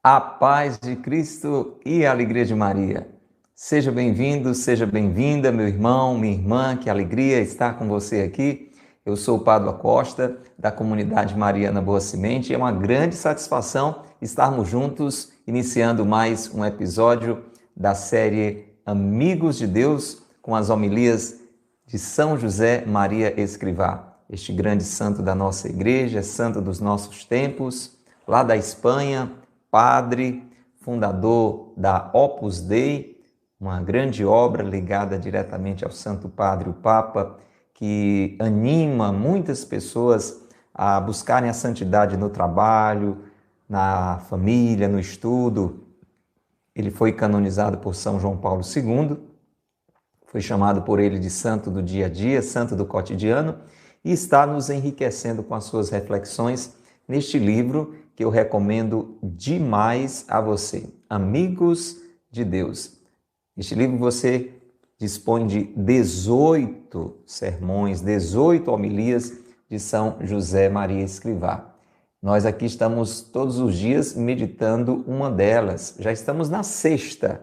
A paz de Cristo e a alegria de Maria. Seja bem-vindo, seja bem-vinda, meu irmão, minha irmã, que alegria estar com você aqui. Eu sou o Padre Costa, da comunidade Mariana Boa Semente, e é uma grande satisfação estarmos juntos, iniciando mais um episódio da série Amigos de Deus, com as homilias de São José Maria Escrivá, este grande santo da nossa igreja, santo dos nossos tempos, lá da Espanha, padre, fundador da Opus Dei, uma grande obra ligada diretamente ao Santo Padre, o Papa, que anima muitas pessoas a buscarem a santidade no trabalho, na família, no estudo. Ele foi canonizado por São João Paulo II, foi chamado por ele de santo do dia a dia, santo do cotidiano, e está nos enriquecendo com as suas reflexões neste livro que eu recomendo demais a você, Amigos de Deus. Este livro você dispõe de 18 sermões, 18 homilias de São José Maria Escrivá. Nós aqui estamos todos os dias meditando uma delas. Já estamos na sexta.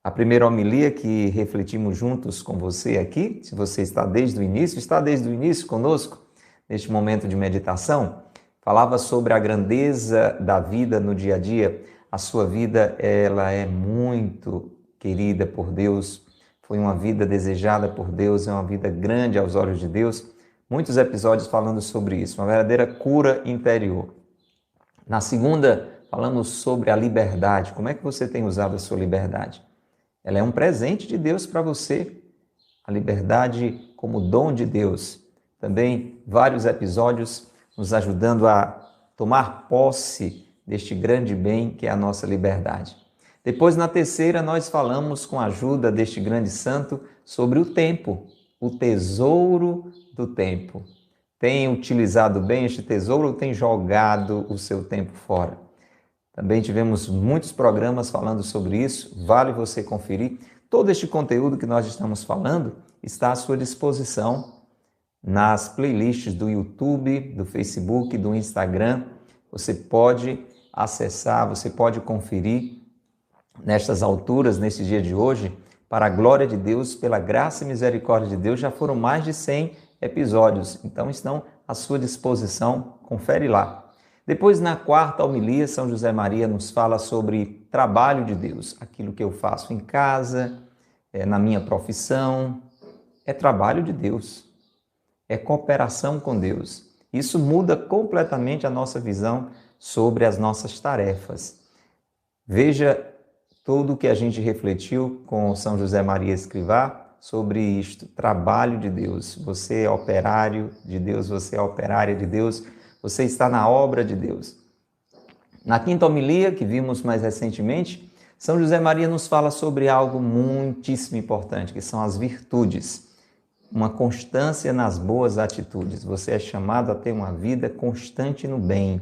A primeira homilia que refletimos juntos com você aqui, se você está desde o início conosco, neste momento de meditação, falava sobre a grandeza da vida no dia a dia. A sua vida, ela é muito querida por Deus, foi uma vida desejada por Deus, é uma vida grande aos olhos de Deus. Muitos episódios falando sobre isso, uma verdadeira cura interior. Na segunda, falamos sobre a liberdade. Como é que você tem usado a sua liberdade? Ela é um presente de Deus para você, a liberdade como dom de Deus. Também vários episódios nos ajudando a tomar posse deste grande bem que é a nossa liberdade. Depois, na terceira, nós falamos com a ajuda deste grande santo sobre o tempo, o tesouro do tempo. Tem utilizado bem este tesouro ou tem jogado o seu tempo fora? Também tivemos muitos programas falando sobre isso, vale você conferir. Todo este conteúdo que nós estamos falando está à sua disposição nas playlists do YouTube, do Facebook, do Instagram. Você pode acessar, você pode conferir nestas alturas, nesse dia de hoje, para a glória de Deus, pela graça e misericórdia de Deus, já foram mais de 100 episódios, então estão à sua disposição, confere lá. Depois, na quarta homilia, São José Maria nos fala sobre trabalho de Deus, aquilo que eu faço em casa, na minha profissão, é trabalho de Deus, é cooperação com Deus. Isso muda completamente a nossa visão sobre as nossas tarefas. Veja tudo o que a gente refletiu com São José Maria Escrivá sobre isto, trabalho de Deus. Você é operário de Deus, você é operária de Deus, você está na obra de Deus. Na quinta homilia, que vimos mais recentemente, São José Maria nos fala sobre algo muitíssimo importante, que são as virtudes. Uma constância nas boas atitudes. Você é chamado a ter uma vida constante no bem.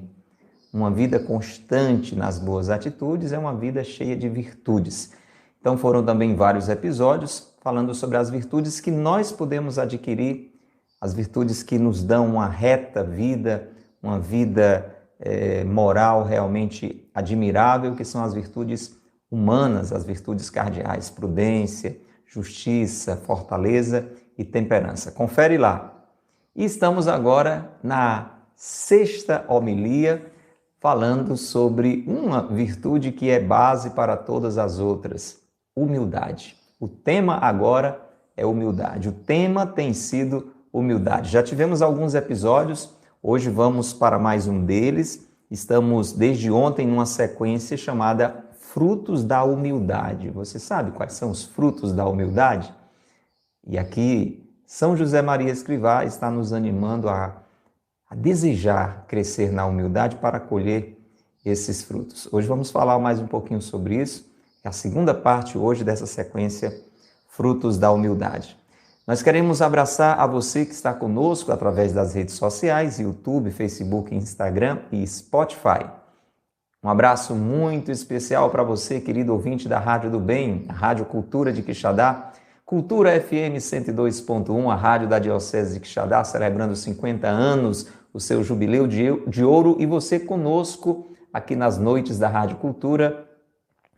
Uma vida constante nas boas atitudes é uma vida cheia de virtudes. Então foram também vários episódios falando sobre as virtudes que nós podemos adquirir, as virtudes que nos dão uma reta vida, uma vida moral realmente admirável, que são as virtudes humanas, as virtudes cardeais, prudência, justiça, fortaleza e temperança. Confere lá. E estamos agora na sexta homilia, falando sobre uma virtude que é base para todas as outras, humildade. O tema agora é humildade. O tema tem sido humildade. Já tivemos alguns episódios, hoje vamos para mais um deles. Estamos desde ontem numa sequência chamada Frutos da Humildade. Você sabe quais são os frutos da humildade? E aqui São José Maria Escrivá está nos animando a desejar crescer na humildade para colher esses frutos. Hoje vamos falar mais um pouquinho sobre isso. É a segunda parte hoje dessa sequência, Frutos da Humildade. Nós queremos abraçar a você que está conosco através das redes sociais, YouTube, Facebook, Instagram e Spotify. Um abraço muito especial para você, querido ouvinte da Rádio do Bem, a Rádio Cultura de Quixadá, Cultura FM 102.1, a rádio da Diocese de Quixadá, celebrando 50 anos, o seu jubileu de ouro, e você conosco aqui nas noites da Rádio Cultura,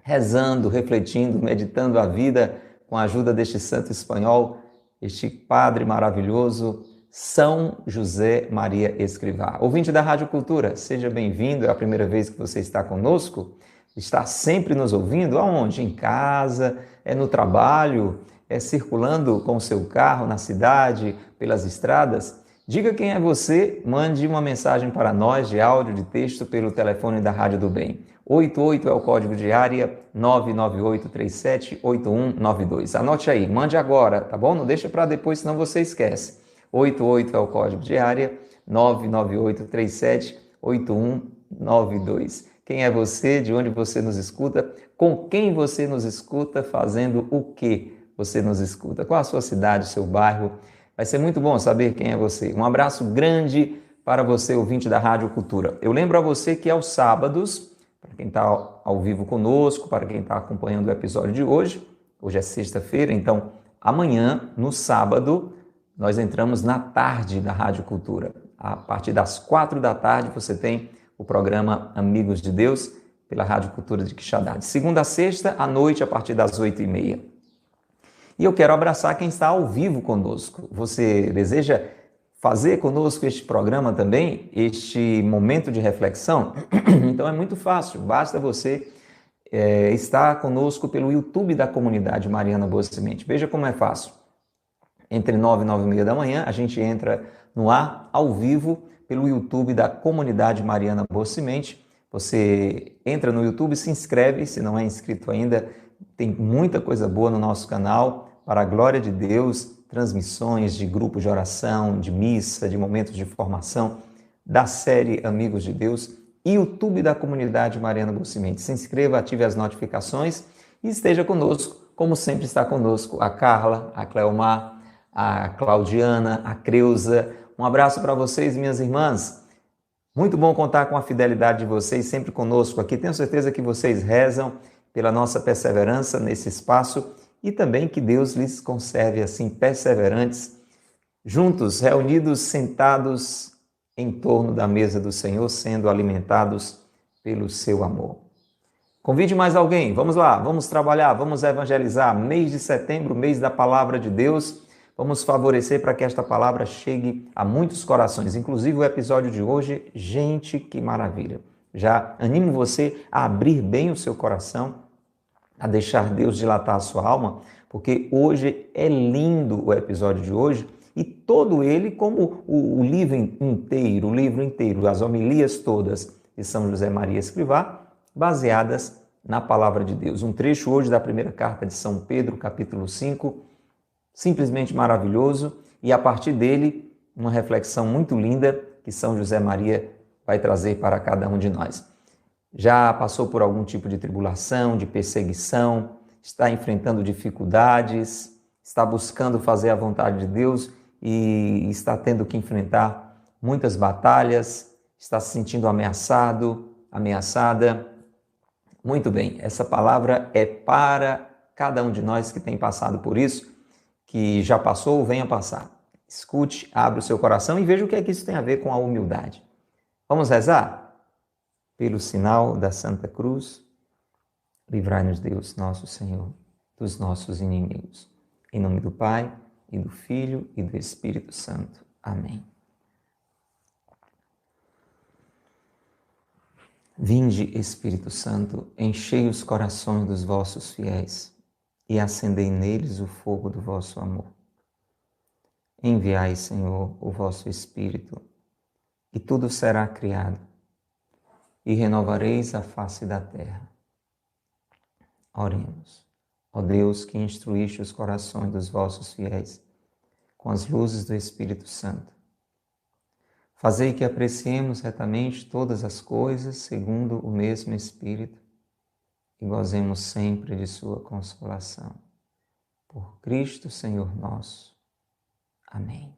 rezando, refletindo, meditando a vida com a ajuda deste santo espanhol, este padre maravilhoso, São José Maria Escrivá. Ouvinte da Rádio Cultura, seja bem-vindo, é a primeira vez que você está conosco, está sempre nos ouvindo, aonde? Em casa, é no trabalho, é circulando com o seu carro na cidade, pelas estradas. Diga quem é você, mande uma mensagem para nós de áudio, de texto, pelo telefone da Rádio do Bem. 88 é o código de área, 998378192. Anote aí, mande agora, tá bom? Não deixa para depois, senão você esquece. 88 é o código de área, 998378192. Quem é você? De onde você nos escuta? Com quem você nos escuta? Fazendo o que você nos escuta? Qual a sua cidade, seu bairro? Vai ser muito bom saber quem é você. Um abraço grande para você, ouvinte da Rádio Cultura. Eu lembro a você que aos sábados, para quem está ao vivo conosco, para quem está acompanhando o episódio de hoje é sexta-feira, então amanhã, no sábado, nós entramos na tarde da Rádio Cultura. A partir das 4 da tarde você tem o programa Amigos de Deus, pela Rádio Cultura de Quixadá. De segunda a sexta, à noite, a partir das 8h30. E eu quero abraçar quem está ao vivo conosco. Você deseja fazer conosco este programa também, este momento de reflexão? Então é muito fácil, basta você estar conosco pelo YouTube da Comunidade Mariana Boa Semente. Veja como é fácil. Entre 9 e 9h30 da manhã, a gente entra no ar, ao vivo, pelo YouTube da Comunidade Mariana Boa Semente. Você entra no YouTube, se inscreve, se não é inscrito ainda, tem muita coisa boa no nosso canal, para a glória de Deus, transmissões de grupos de oração, de missa, de momentos de formação, da série Amigos de Deus, e YouTube da Comunidade Mariana Boa Semente. Se inscreva, ative as notificações e esteja conosco, como sempre está conosco a Carla, a Cleomar, a Claudiana, a Creuza. Um abraço para vocês, minhas irmãs. Muito bom contar com a fidelidade de vocês sempre conosco aqui. Tenho certeza que vocês rezam pela nossa perseverança nesse espaço e também que Deus lhes conserve assim perseverantes, juntos, reunidos, sentados em torno da mesa do Senhor, sendo alimentados pelo seu amor. Convide mais alguém, vamos lá, vamos trabalhar, vamos evangelizar. Mês de setembro, mês da palavra de Deus, vamos favorecer para que esta palavra chegue a muitos corações, inclusive o episódio de hoje. Gente, que maravilha! Já animo você a abrir bem o seu coração, a deixar Deus dilatar a sua alma, porque hoje é lindo o episódio de hoje e todo ele, como o livro inteiro, as homilias todas de São José Maria Escrivá, baseadas na palavra de Deus. Um trecho hoje da primeira carta de São Pedro, capítulo 5, simplesmente maravilhoso, e a partir dele, uma reflexão muito linda que São José Maria vai trazer para cada um de nós. Já passou por algum tipo de tribulação, de perseguição, está enfrentando dificuldades, está buscando fazer a vontade de Deus e está tendo que enfrentar muitas batalhas, está se sentindo ameaçado, ameaçada. Muito bem, essa palavra é para cada um de nós que tem passado por isso, que já passou ou venha passar. Escute, abra o seu coração e veja o que é que isso tem a ver com a humildade. Vamos rezar? Pelo sinal da Santa Cruz, livrai-nos Deus, nosso Senhor, dos nossos inimigos. Em nome do Pai, e do Filho, e do Espírito Santo. Amém. Vinde, Espírito Santo, enchei os corações dos vossos fiéis e acendei neles o fogo do vosso amor. Enviai, Senhor, o vosso Espírito, e tudo será criado, e renovareis a face da terra. Oremos. Ó Deus, que instruíste os corações dos vossos fiéis com as luzes do Espírito Santo, fazei que apreciemos retamente todas as coisas segundo o mesmo Espírito e gozemos sempre de sua consolação. Por Cristo, Senhor nosso. Amém.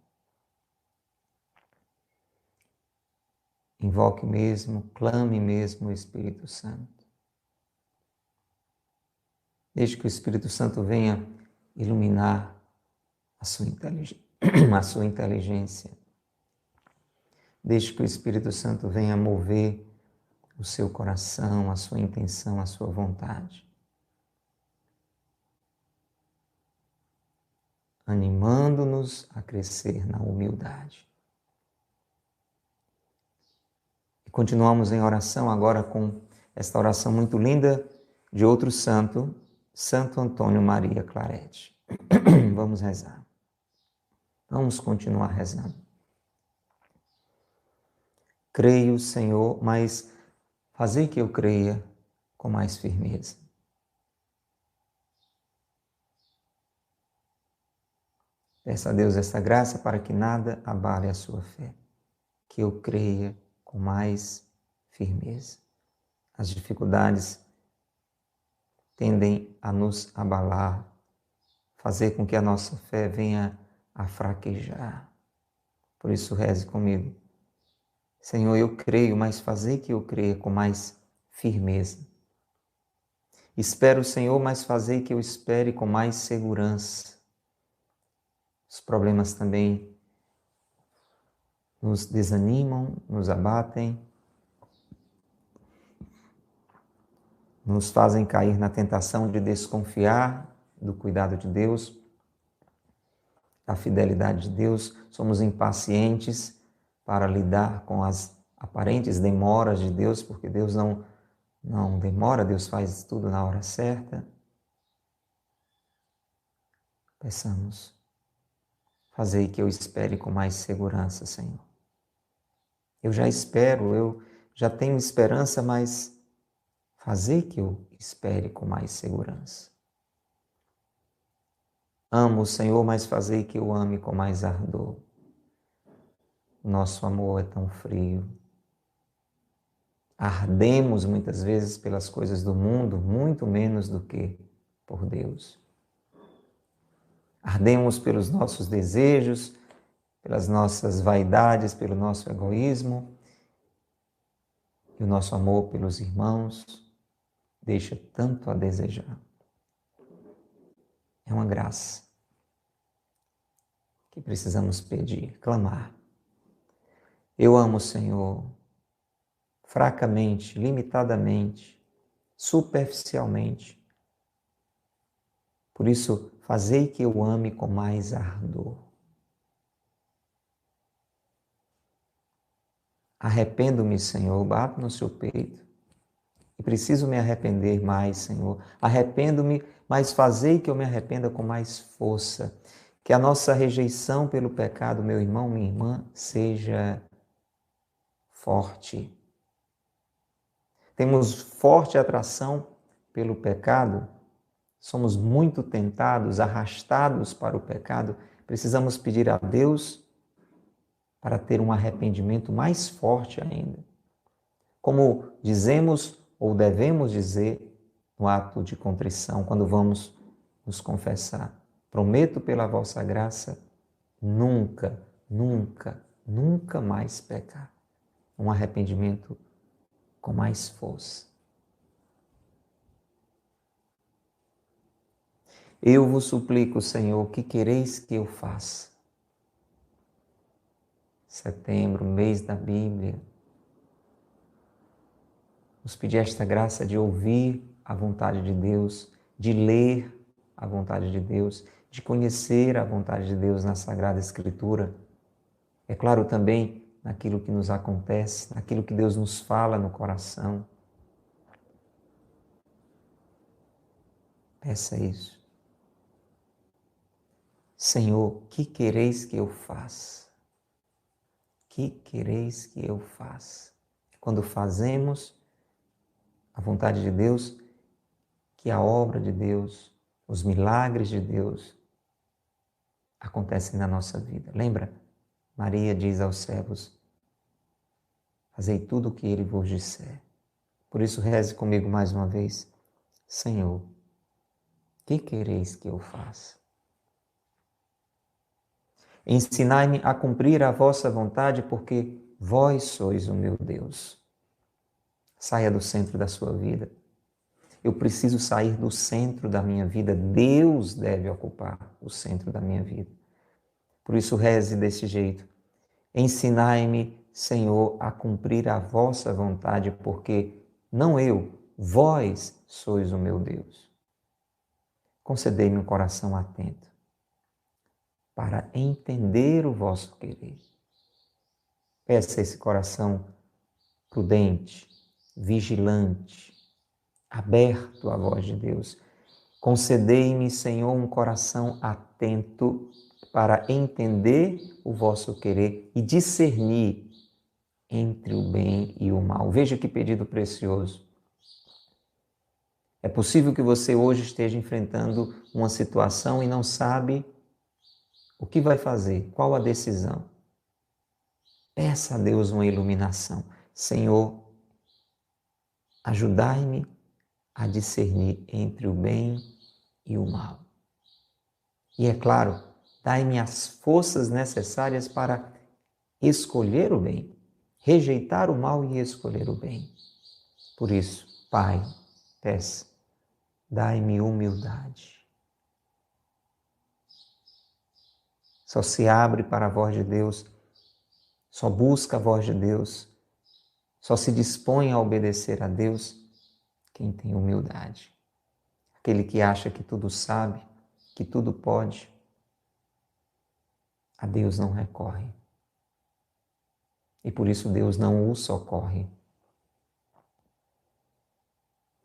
Invoque mesmo, clame mesmo o Espírito Santo. Deixe que o Espírito Santo venha iluminar a sua inteligência. Deixe que o Espírito Santo venha mover o seu coração, a sua intenção, a sua vontade. Animando-nos a crescer na humildade. E continuamos em oração agora com esta oração muito linda de outro santo, Santo Antônio Maria Claret. Vamos rezar. Vamos continuar rezando. Creio, Senhor, mas fazei que eu creia com mais firmeza. Peça a Deus esta graça para que nada abale a sua fé. Que eu creia com mais firmeza. As dificuldades tendem a nos abalar, fazer com que a nossa fé venha a fraquejar. Por isso, reze comigo. Senhor, eu creio, mas fazei que eu creia com mais firmeza. Espero, Senhor, mas fazei que eu espere com mais segurança. Os problemas também nos desanimam, nos abatem, nos fazem cair na tentação de desconfiar do cuidado de Deus, da fidelidade de Deus. Somos impacientes para lidar com as aparentes demoras de Deus, porque Deus não demora, Deus faz tudo na hora certa. Peçamos, fazei que eu espere com mais segurança, Senhor. Eu já espero, eu já tenho esperança, mas fazei que eu espere com mais segurança. Amo o Senhor, mas fazei que eu ame com mais ardor. Nosso amor é tão frio. Ardemos muitas vezes pelas coisas do mundo, muito menos do que por Deus. Ardemos pelos nossos desejos, pelas nossas vaidades, pelo nosso egoísmo. E o nosso amor pelos irmãos deixa tanto a desejar. É uma graça que precisamos pedir, clamar. Eu amo o Senhor fracamente, limitadamente, superficialmente. Por isso, fazei que eu ame com mais ardor. Arrependo-me, Senhor, bato no seu peito. E preciso me arrepender mais, Senhor. Arrependo-me, mas fazei que eu me arrependa com mais força. Que a nossa rejeição pelo pecado, meu irmão, minha irmã, seja forte. Temos forte atração pelo pecado, somos muito tentados, arrastados para o pecado. Precisamos pedir a Deus para ter um arrependimento mais forte ainda. Como dizemos ou devemos dizer no ato de contrição, quando vamos nos confessar. Prometo pela vossa graça nunca, nunca, nunca mais pecar. Um arrependimento com mais força. Eu vos suplico, Senhor, que quereis que eu faça? Setembro, mês da Bíblia. Nos pedir esta graça de ouvir a vontade de Deus, de ler a vontade de Deus, de conhecer a vontade de Deus na Sagrada Escritura. É claro também naquilo que nos acontece, naquilo que Deus nos fala no coração. Peça isso. Senhor, que quereis que eu faça? Que quereis que eu faça? Quando fazemos a vontade de Deus, que a obra de Deus, os milagres de Deus acontecem na nossa vida. Lembra? Maria diz aos servos, fazei tudo o que ele vos disser. Por isso reze comigo mais uma vez. Senhor, que quereis que eu faça? Ensinai-me a cumprir a vossa vontade, porque vós sois o meu Deus. Saia do centro da sua vida. Eu preciso sair do centro da minha vida. Deus deve ocupar o centro da minha vida. Por isso reze desse jeito. Ensinai-me Senhor, a cumprir a vossa vontade, porque não eu, vós sois o meu Deus. Concedei-me um coração atento para entender o vosso querer. Peça esse coração prudente, vigilante, aberto à voz de Deus. Concedei-me, Senhor, um coração atento para entender o vosso querer e discernir entre o bem e o mal. Veja que pedido precioso. É possível que você hoje esteja enfrentando uma situação e não sabe o que vai fazer, qual a decisão. Peça a Deus uma iluminação. Senhor, ajudai-me a discernir entre o bem e o mal. E é claro, dai-me as forças necessárias para escolher o bem, rejeitar o mal e escolher o bem. Por isso, Pai, peça, dai-me humildade. Só se abre para a voz de Deus, só busca a voz de Deus, só se dispõe a obedecer a Deus quem tem humildade. Aquele que acha que tudo sabe, que tudo pode, a Deus não recorre. E por isso Deus não o socorre.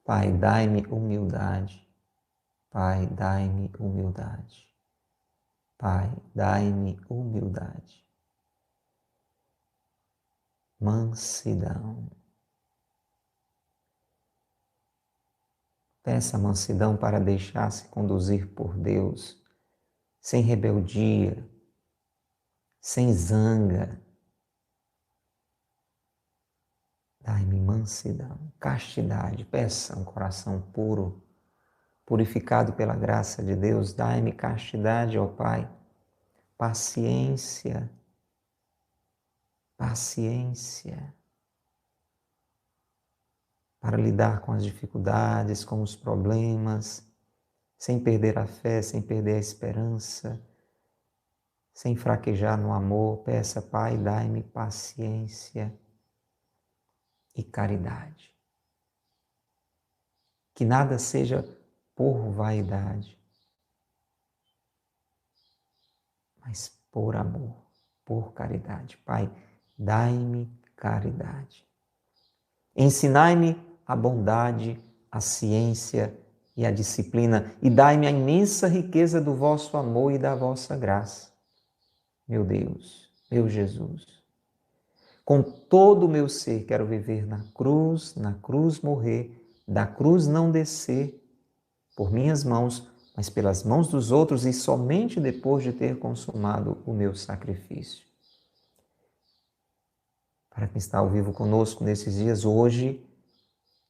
Pai, dai-me humildade. Pai, dai-me humildade. Pai, dai-me humildade. Mansidão. Peça mansidão para deixar-se conduzir por Deus, sem rebeldia, sem zanga. Dai-me mansidão, castidade. Peça um coração puro, purificado pela graça de Deus. Dai-me castidade, ó Pai. Paciência. Paciência. Para lidar com as dificuldades, com os problemas, sem perder a fé, sem perder a esperança, sem fraquejar no amor. Peça, Pai, dai-me paciência e caridade. Que nada seja por vaidade, mas por amor, por caridade. Pai, dai-me caridade. Ensinai-me a bondade, a ciência e a disciplina, e dai-me a imensa riqueza do vosso amor e da vossa graça. Meu Deus, meu Jesus, com todo o meu ser quero viver na cruz morrer, da cruz não descer por minhas mãos, mas pelas mãos dos outros e somente depois de ter consumado o meu sacrifício. Para quem está ao vivo conosco nesses dias, hoje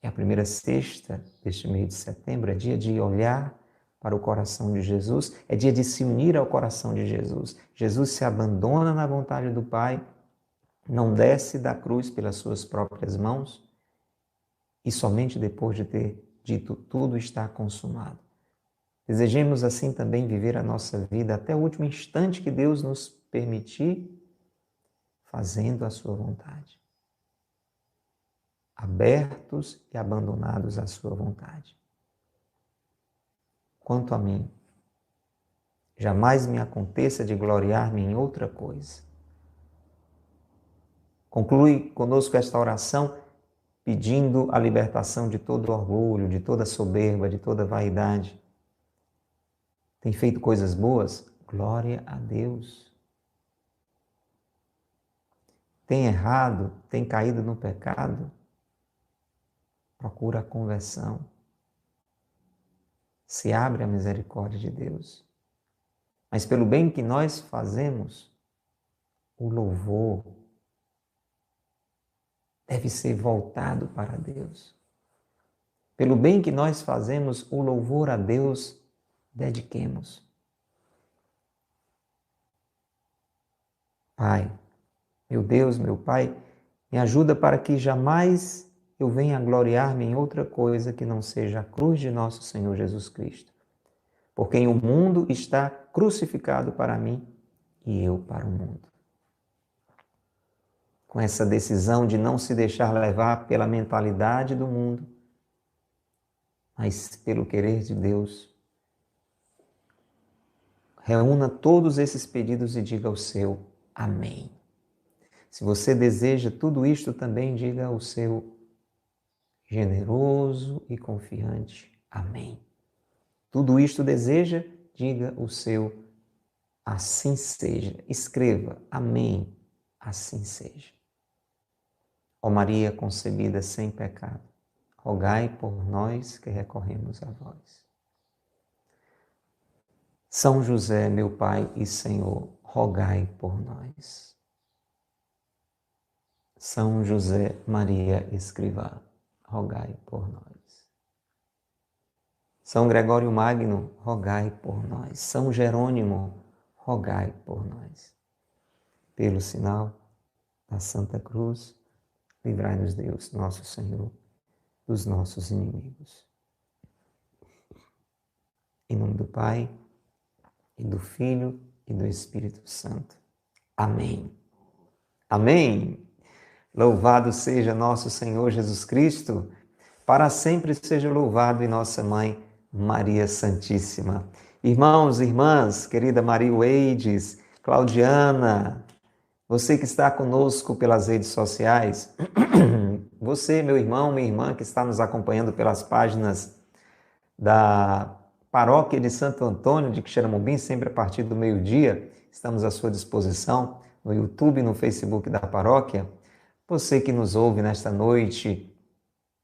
é a primeira sexta deste mês de setembro, é dia de olhar para o coração de Jesus, é dia de se unir ao coração de Jesus. Jesus se abandona na vontade do Pai, não desce da cruz pelas suas próprias mãos e somente depois de ter dito tudo está consumado. Desejemos assim também viver a nossa vida até o último instante que Deus nos permitir, fazendo a sua vontade. Abertos e abandonados à sua vontade. Quanto a mim, jamais me aconteça de gloriar-me em outra coisa. Conclui conosco esta oração pedindo a libertação de todo orgulho, de toda soberba, de toda vaidade. Tem feito coisas boas? Glória a Deus. Tem errado? Tem caído no pecado? Procura a conversão. Se abre à misericórdia de Deus. Mas pelo bem que nós fazemos, o louvor deve ser voltado para Deus. Pelo bem que nós fazemos, o louvor a Deus dediquemos. Pai, meu Deus, meu Pai, me ajuda para que jamais eu venha gloriar-me em outra coisa que não seja a cruz de nosso Senhor Jesus Cristo. Por quem o mundo está crucificado para mim e eu para o mundo. com essa decisão de não se deixar levar pela mentalidade do mundo, mas pelo querer de Deus. Reúna todos esses pedidos e diga o seu amém. Se você deseja tudo isto também, diga o seu generoso e confiante amém. Tudo isto deseja, diga o seu assim seja. Escreva amém, assim seja. Ó Maria concebida sem pecado, rogai por nós que recorremos a vós. São José, meu Pai e Senhor, rogai por nós. São José Maria Escrivá, rogai por nós. São Gregório Magno, rogai por nós. São Jerônimo, rogai por nós. Pelo sinal da Santa Cruz, livrai-nos Deus, nosso Senhor, dos nossos inimigos. Em nome do Pai, e do Filho, e do Espírito Santo. Amém. Amém. Louvado seja nosso Senhor Jesus Cristo, para sempre seja louvado e nossa Mãe Maria Santíssima. Irmãos, irmãs, querida Maria Weides, Claudiana, você que está conosco pelas redes sociais, você, meu irmão, minha irmã, que está nos acompanhando pelas páginas da Paróquia de Santo Antônio de Quixeramobim, sempre a partir do meio-dia, estamos à sua disposição no YouTube e no Facebook da paróquia. Você que nos ouve nesta noite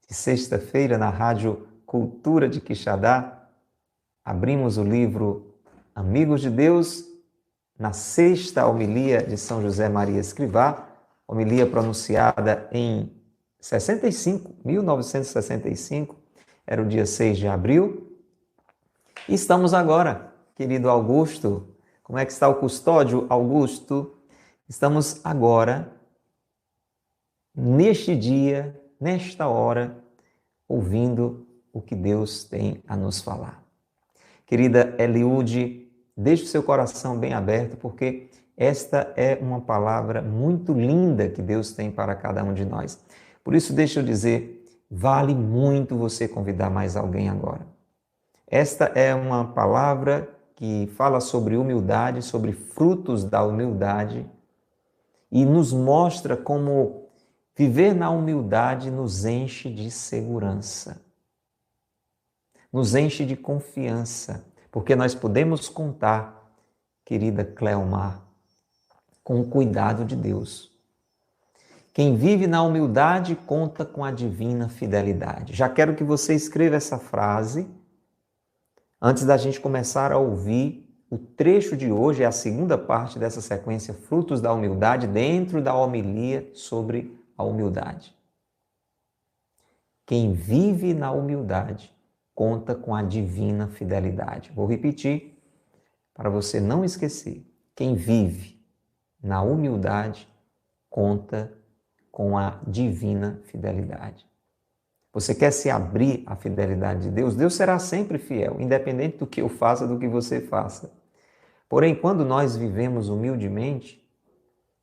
de sexta-feira na Rádio Cultura de Quixadá, abrimos o livro Amigos de Deus, na sexta homilia de São José Maria Escrivá, homilia pronunciada em 1965, era o dia 6 de abril. E estamos agora, querido Augusto, como é que está o custódio, Augusto? Estamos agora, neste dia, nesta hora, ouvindo o que Deus tem a nos falar. Querida Eliude, deixe o seu coração bem aberto, porque esta é uma palavra muito linda que Deus tem para cada um de nós. Por isso, deixa eu dizer, vale muito você convidar mais alguém agora. Esta é uma palavra que fala sobre humildade, sobre frutos da humildade, e nos mostra como viver na humildade nos enche de segurança, nos enche de confiança, porque nós podemos contar, querida Cleomar, com o cuidado de Deus. Quem vive na humildade conta com a divina fidelidade. Já quero que você escreva essa frase antes da gente começar a ouvir o trecho de hoje, é a segunda parte dessa sequência Frutos da Humildade, dentro da homilia sobre a humildade. Quem vive na humildade conta com a divina fidelidade. Vou repetir para você não esquecer. Quem vive na humildade conta com a divina fidelidade. Você quer se abrir à fidelidade de Deus? Deus será sempre fiel, independente do que eu faça, do que você faça. Porém, quando nós vivemos humildemente,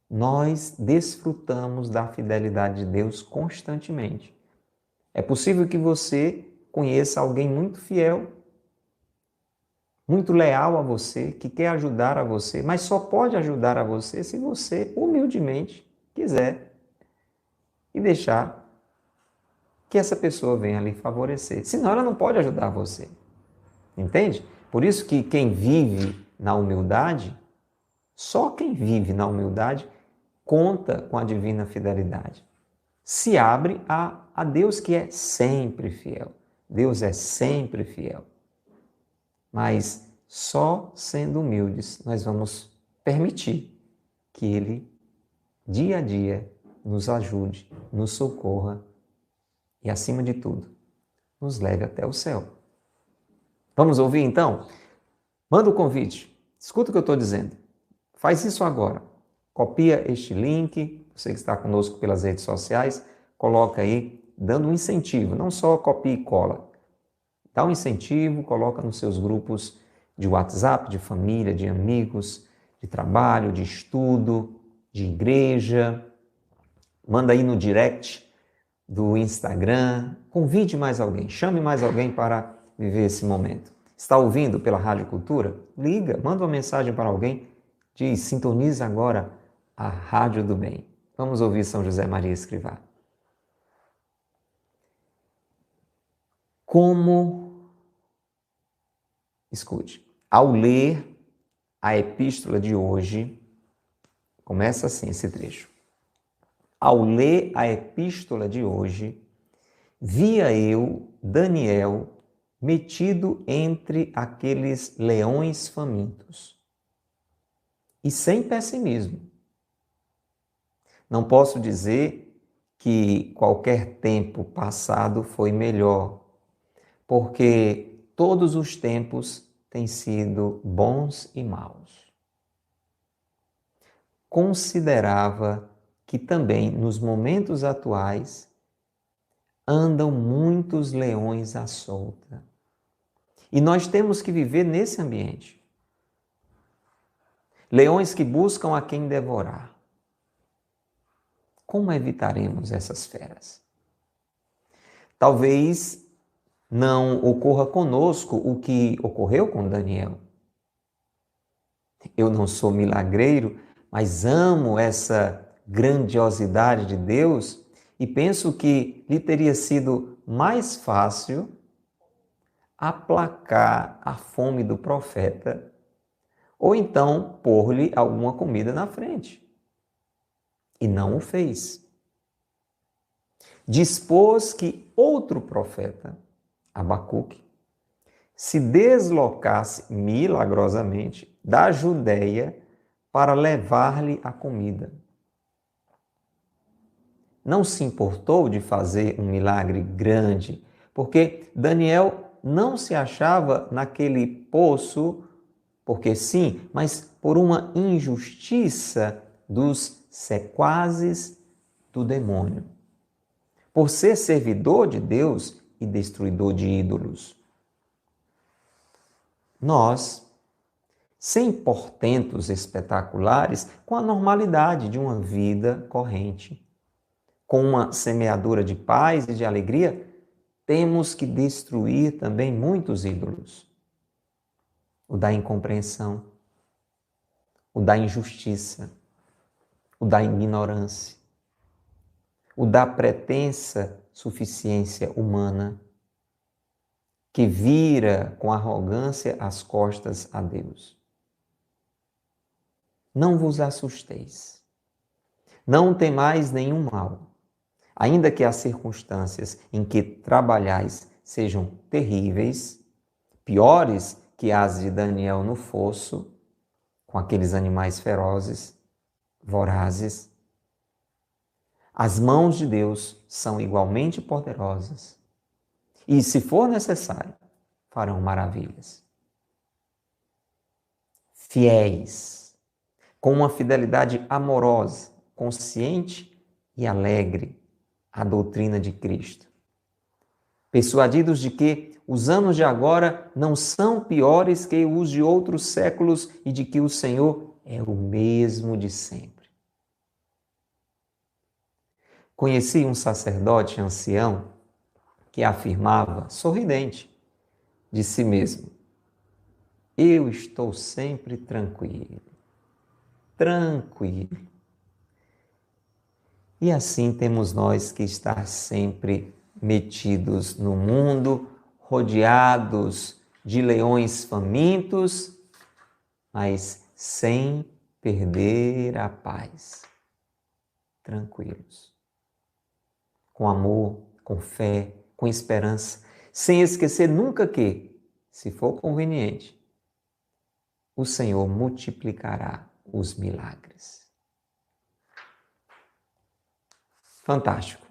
nós desfrutamos da fidelidade de Deus constantemente. É possível que você conheça alguém muito fiel, muito leal a você, que quer ajudar a você, mas só pode ajudar a você se você humildemente quiser e deixar que essa pessoa venha lhe favorecer. Senão ela não pode ajudar você. Entende? Por isso que quem vive na humildade, só quem vive na humildade conta com a divina fidelidade. Se abre a Deus que é sempre fiel. Deus é sempre fiel. Mas só sendo humildes nós vamos permitir que Ele, dia a dia, nos ajude, nos socorra e, acima de tudo, nos leve até o céu. Vamos ouvir então? Manda o convite. Escuta o que eu estou dizendo. Faz isso agora. Copia este link, você que está conosco pelas redes sociais, coloca aí, dando um incentivo, não só copia e cola. Dá um incentivo, coloca nos seus grupos de WhatsApp, de família, de amigos, de trabalho, de estudo, de igreja. Manda aí no direct do Instagram, convide mais alguém, chame mais alguém para viver esse momento. Está ouvindo pela Rádio Cultura? Liga, manda uma mensagem para alguém, diz, sintoniza agora a Rádio do Bem. Vamos ouvir São José Maria Escrivá. Escute, ao ler a epístola de hoje, começa assim esse trecho. Ao ler a epístola de hoje, via eu, Daniel, metido entre aqueles leões famintos. E sem pessimismo. Não posso dizer que qualquer tempo passado foi melhor, porque todos os tempos têm sido bons e maus. Considerava que também nos momentos atuais andam muitos leões à solta. E nós temos que viver nesse ambiente. Leões que buscam a quem devorar. Como evitaremos essas feras? Talvez não ocorra conosco o que ocorreu com Daniel. Eu não sou milagreiro, mas amo essa grandiosidade de Deus e penso que lhe teria sido mais fácil aplacar a fome do profeta ou então pôr-lhe alguma comida na frente. E não o fez. Dispôs que outro profeta, Abacuque, se deslocasse milagrosamente da Judéia para levar-lhe a comida. Não se importou de fazer um milagre grande, porque Daniel não se achava naquele poço, porque sim, mas por uma injustiça dos sequazes do demônio. Por ser servidor de Deus e destruidor de ídolos. Nós, sem portentos espetaculares, com a normalidade de uma vida corrente, com uma semeadura de paz e de alegria, temos que destruir também muitos ídolos. O da incompreensão, o da injustiça, o da ignorância, o da pretensa suficiência humana, que vira com arrogância as costas a Deus. Não vos assusteis. Não temais nenhum mal, ainda que as circunstâncias em que trabalhais sejam terríveis, piores que as de Daniel no fosso, com aqueles animais ferozes, vorazes. As mãos de Deus são igualmente poderosas e, se for necessário, farão maravilhas. Fiéis, com uma fidelidade amorosa, consciente e alegre à doutrina de Cristo. Persuadidos de que os anos de agora não são piores que os de outros séculos e de que o Senhor é o mesmo de sempre. Conheci um sacerdote ancião que afirmava, sorridente, de si mesmo: eu estou sempre tranquilo, tranquilo. E assim temos nós que estar sempre metidos no mundo, rodeados de leões famintos, mas sem perder a paz. Tranquilos. Com amor, com fé, com esperança, sem esquecer nunca que, se for conveniente, o Senhor multiplicará os milagres. Fantástico.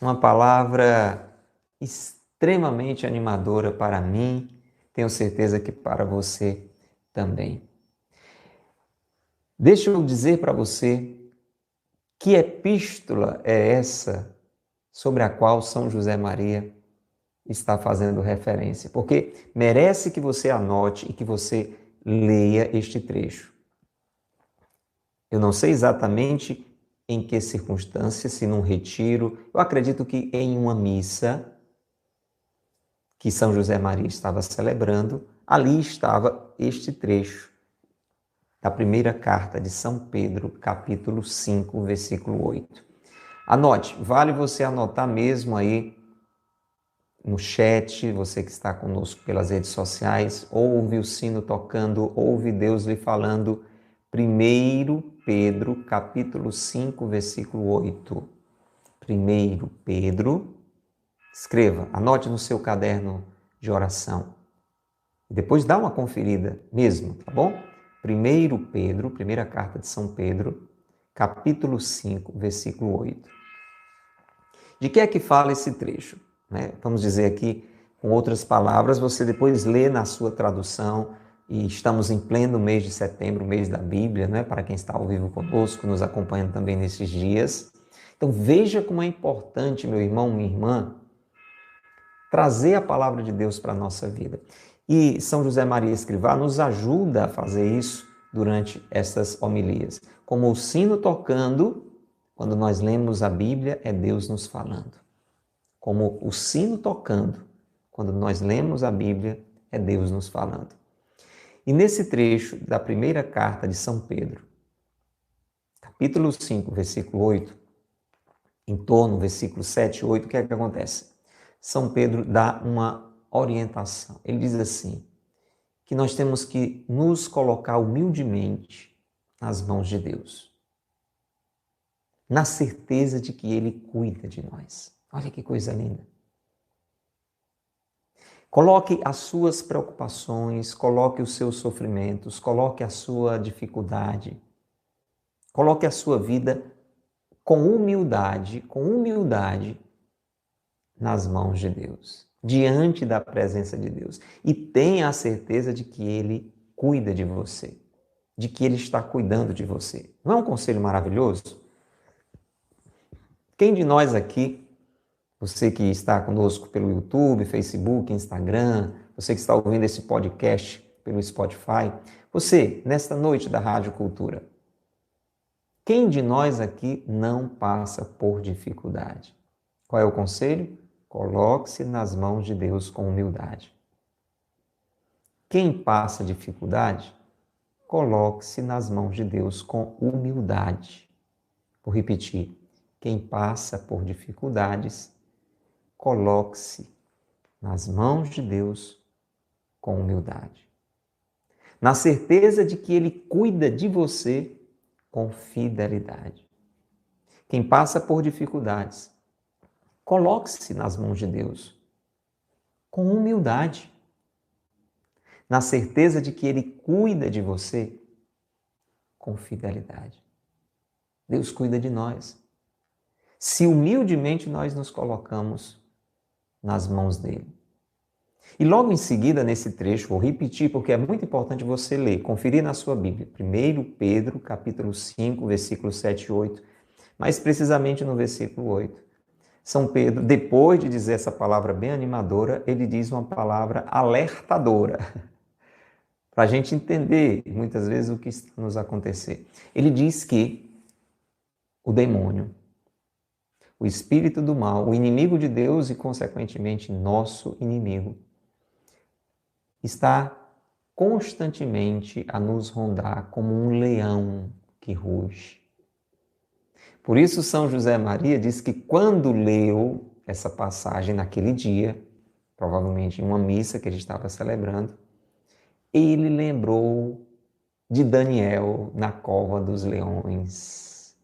Uma palavra extremamente animadora para mim, tenho certeza que para você também. Deixa eu dizer para você que epístola é essa sobre a qual São José Maria está fazendo referência, porque merece que você anote e que você leia este trecho. Eu não sei exatamente em que circunstância, se num retiro, eu acredito que em uma missa que São José Maria estava celebrando, ali estava este trecho da primeira carta de São Pedro, capítulo 5, versículo 8. Anote, vale você anotar mesmo aí no chat, você que está conosco pelas redes sociais, ouve o sino tocando, ouve Deus lhe falando. 1 Pedro, capítulo 5, versículo 8. 1 Pedro, escreva, anote no seu caderno de oração. E depois dá uma conferida mesmo, tá bom? 1 Pedro, primeira carta de São Pedro, capítulo 5, versículo 8. De que é que fala esse trecho? Vamos dizer aqui, com outras palavras, você depois lê na sua tradução, e estamos em pleno mês de setembro, mês da Bíblia, para quem está ao vivo conosco, nos acompanhando também nesses dias. Então veja como é importante, meu irmão, minha irmã, trazer a palavra de Deus para a nossa vida. E São José Maria Escrivá nos ajuda a fazer isso durante essas homilias. Como o sino tocando, quando nós lemos a Bíblia, é Deus nos falando. Como o sino tocando, quando nós lemos a Bíblia, é Deus nos falando. E nesse trecho da primeira carta de São Pedro, capítulo 5, versículo 8, em torno do versículo 7 e 8, o que é que acontece? São Pedro dá uma orientação. Ele diz assim, que nós temos que nos colocar humildemente nas mãos de Deus, na certeza de que Ele cuida de nós. Olha que coisa linda. Coloque as suas preocupações, coloque os seus sofrimentos, coloque a sua dificuldade, coloque a sua vida com humildade nas mãos de Deus, diante da presença de Deus. E tenha a certeza de que Ele cuida de você, de que Ele está cuidando de você. Não é um conselho maravilhoso? Quem de nós aqui, você que está conosco pelo YouTube, Facebook, Instagram, você que está ouvindo esse podcast pelo Spotify, você, nesta noite da Rádio Cultura, quem de nós aqui não passa por dificuldade? Qual é o conselho? Coloque-se nas mãos de Deus com humildade. Quem passa dificuldade, coloque-se nas mãos de Deus com humildade. Vou repetir. Quem passa por dificuldades, coloque-se nas mãos de Deus com humildade. Na certeza de que Ele cuida de você com fidelidade. Quem passa por dificuldades, coloque-se nas mãos de Deus com humildade. Na certeza de que Ele cuida de você com fidelidade. Deus cuida de nós. Se humildemente nós nos colocamos nas mãos dele. E logo em seguida, nesse trecho, vou repetir porque é muito importante você ler, conferir na sua Bíblia. 1 Pedro, capítulo 5, versículos 7 e 8, mais precisamente no versículo 8. São Pedro, depois de dizer essa palavra bem animadora, ele diz uma palavra alertadora, para a gente entender, muitas vezes, o que está nos acontecer. Ele diz que o demônio, o espírito do mal, o inimigo de Deus e, consequentemente, nosso inimigo, está constantemente a nos rondar como um leão que ruge. Por isso, São José Maria diz que quando leu essa passagem naquele dia, provavelmente em uma missa que ele estava celebrando, ele lembrou de Daniel na cova dos leões.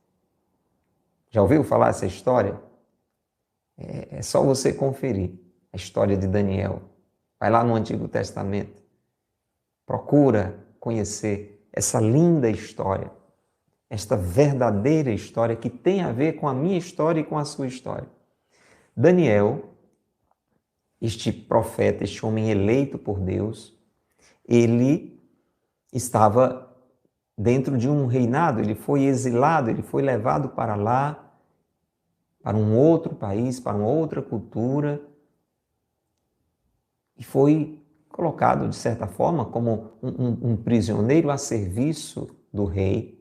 Já ouviu falar essa história? É só você conferir a história de Daniel. Vai lá no Antigo Testamento. Procura conhecer essa linda história, esta verdadeira história que tem a ver com a minha história e com a sua história. Daniel, este profeta, este homem eleito por Deus, ele estava dentro de um reinado, ele foi exilado, ele foi levado para lá, para um outro país, para uma outra cultura, e foi colocado, de certa forma, como um prisioneiro a serviço do rei,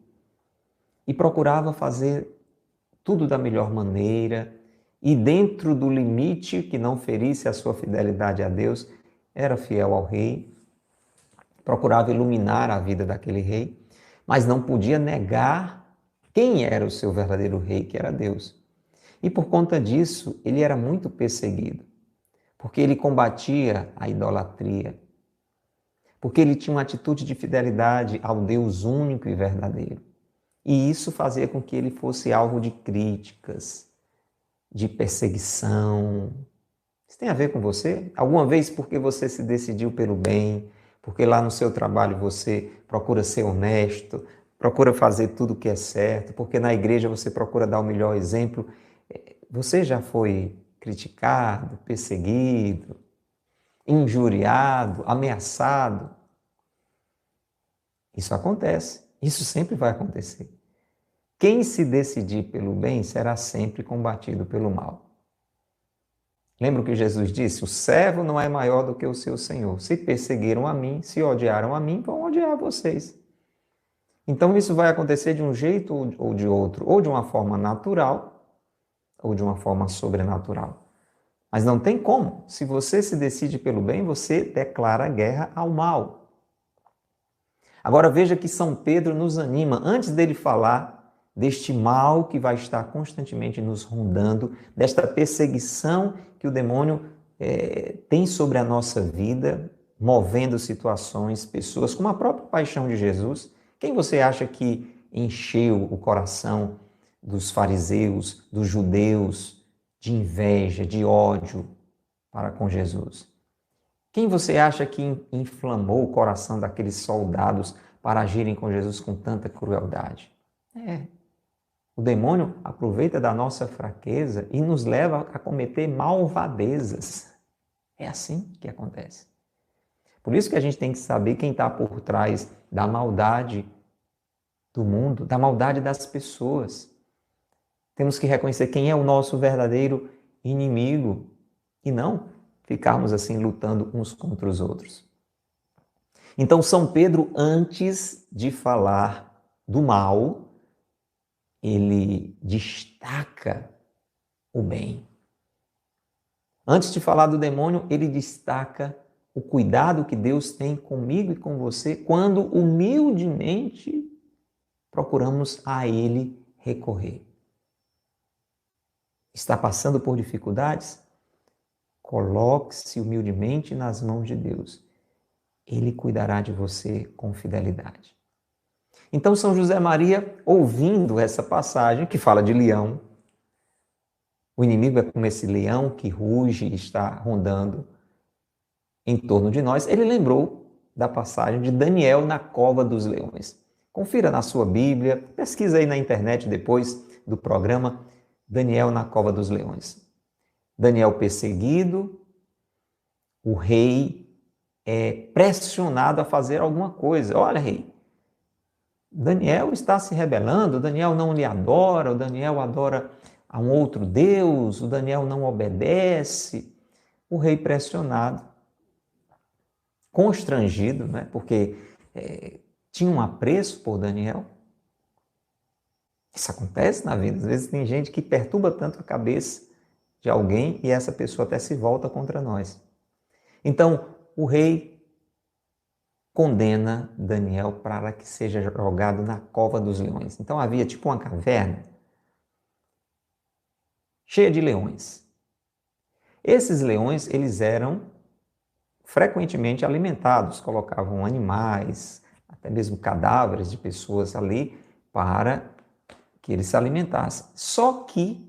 e procurava fazer tudo da melhor maneira e dentro do limite que não ferisse a sua fidelidade a Deus, era fiel ao rei, procurava iluminar a vida daquele rei, mas não podia negar quem era o seu verdadeiro rei, que era Deus. E por conta disso, ele era muito perseguido, porque ele combatia a idolatria, porque ele tinha uma atitude de fidelidade ao Deus único e verdadeiro. E isso fazia com que ele fosse alvo de críticas, de perseguição. Isso tem a ver com você? Alguma vez porque você se decidiu pelo bem, porque lá no seu trabalho você procura ser honesto, procura fazer tudo o que é certo, porque na igreja você procura dar o melhor exemplo, você já foi criticado, perseguido, injuriado, ameaçado? Isso acontece, isso sempre vai acontecer. Quem se decidir pelo bem será sempre combatido pelo mal. Lembra o que Jesus disse? O servo não é maior do que o seu senhor. Se perseguiram a mim, se odiaram a mim, vão odiar vocês. Então isso vai acontecer de um jeito ou de outro, ou de uma forma natural, ou de uma forma sobrenatural. Mas não tem como. Se você se decide pelo bem, você declara guerra ao mal. Agora veja que São Pedro nos anima, antes dele falar deste mal que vai estar constantemente nos rondando, desta perseguição que o demônio tem sobre a nossa vida, movendo situações, pessoas, como a própria paixão de Jesus. Quem você acha que encheu o coração dos fariseus, dos judeus, de inveja, de ódio para com Jesus? Quem você acha que inflamou o coração daqueles soldados para agirem com Jesus com tanta crueldade? O demônio aproveita da nossa fraqueza e nos leva a cometer malvadezas. É assim que acontece. Por isso que a gente tem que saber quem está por trás da maldade do mundo, da maldade das pessoas. Temos que reconhecer quem é o nosso verdadeiro inimigo e não ficarmos assim lutando uns contra os outros. Então, São Pedro, antes de falar do mal, ele destaca o bem. Antes de falar do demônio, ele destaca o cuidado que Deus tem comigo e com você quando humildemente procuramos a Ele recorrer. Está passando por dificuldades? Coloque-se humildemente nas mãos de Deus. Ele cuidará de você com fidelidade. Então, São José Maria, ouvindo essa passagem que fala de leão, o inimigo é como esse leão que ruge e está rondando em torno de nós, ele lembrou da passagem de Daniel na cova dos leões. Confira na sua Bíblia, pesquisa aí na internet depois do programa, Daniel na cova dos leões. Daniel perseguido, o rei é pressionado a fazer alguma coisa. Olha, rei, Daniel está se rebelando, Daniel não lhe adora, o Daniel adora a um outro Deus, o Daniel não obedece. O rei pressionado, constrangido, né? Porque tinha um apreço por Daniel. Isso acontece na vida. Às vezes tem gente que perturba tanto a cabeça de alguém e essa pessoa até se volta contra nós. Então, o rei condena Daniel para que seja jogado na cova dos leões. Então havia tipo uma caverna cheia de leões. Esses leões, eles eram frequentemente alimentados, colocavam animais, até mesmo cadáveres de pessoas ali para que eles se alimentassem. Só que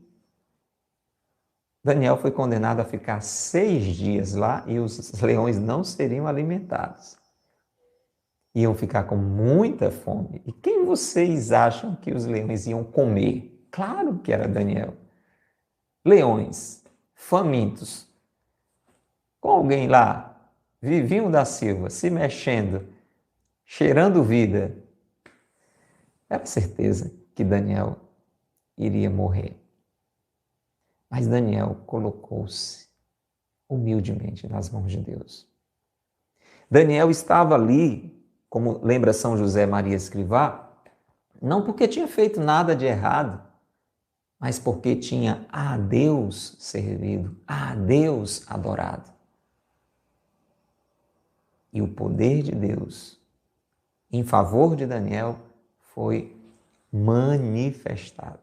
Daniel foi condenado a ficar 6 dias lá e os leões não seriam alimentados. Iam ficar com muita fome. E quem vocês acham que os leões iam comer? Claro que era Daniel. Leões, famintos, com alguém lá, vivinho da Silva, se mexendo, cheirando vida. Era certeza que Daniel iria morrer. Mas Daniel colocou-se humildemente nas mãos de Deus. Daniel estava ali, como lembra São José Maria Escrivá, não porque tinha feito nada de errado, mas porque tinha a Deus servido, a Deus adorado. E o poder de Deus em favor de Daniel foi manifestado.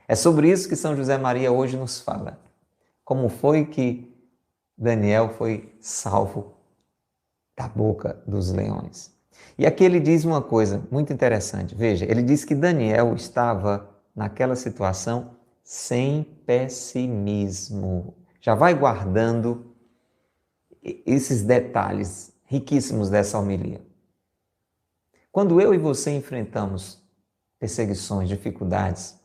É sobre isso que São José Maria hoje nos fala. Como foi que Daniel foi salvo da boca dos leões? E aqui ele diz uma coisa muito interessante. Veja, ele diz que Daniel estava naquela situação sem pessimismo. Já vai guardando esses detalhes riquíssimos dessa homilia. Quando eu e você enfrentamos perseguições, dificuldades,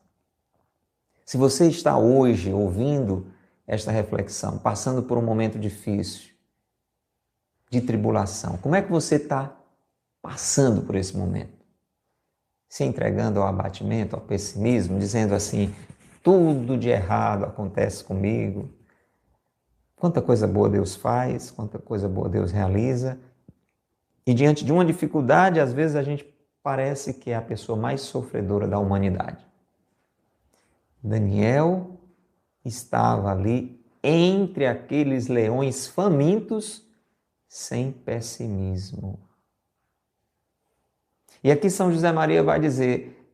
se você está hoje ouvindo esta reflexão, passando por um momento difícil, de tribulação, como é que você está passando por esse momento? Se entregando ao abatimento, ao pessimismo, dizendo assim, tudo de errado acontece comigo, quanta coisa boa Deus faz, quanta coisa boa Deus realiza, e diante de uma dificuldade, às vezes a gente parece que é a pessoa mais sofredora da humanidade. Daniel estava ali entre aqueles leões famintos, sem pessimismo. E aqui São José Maria vai dizer,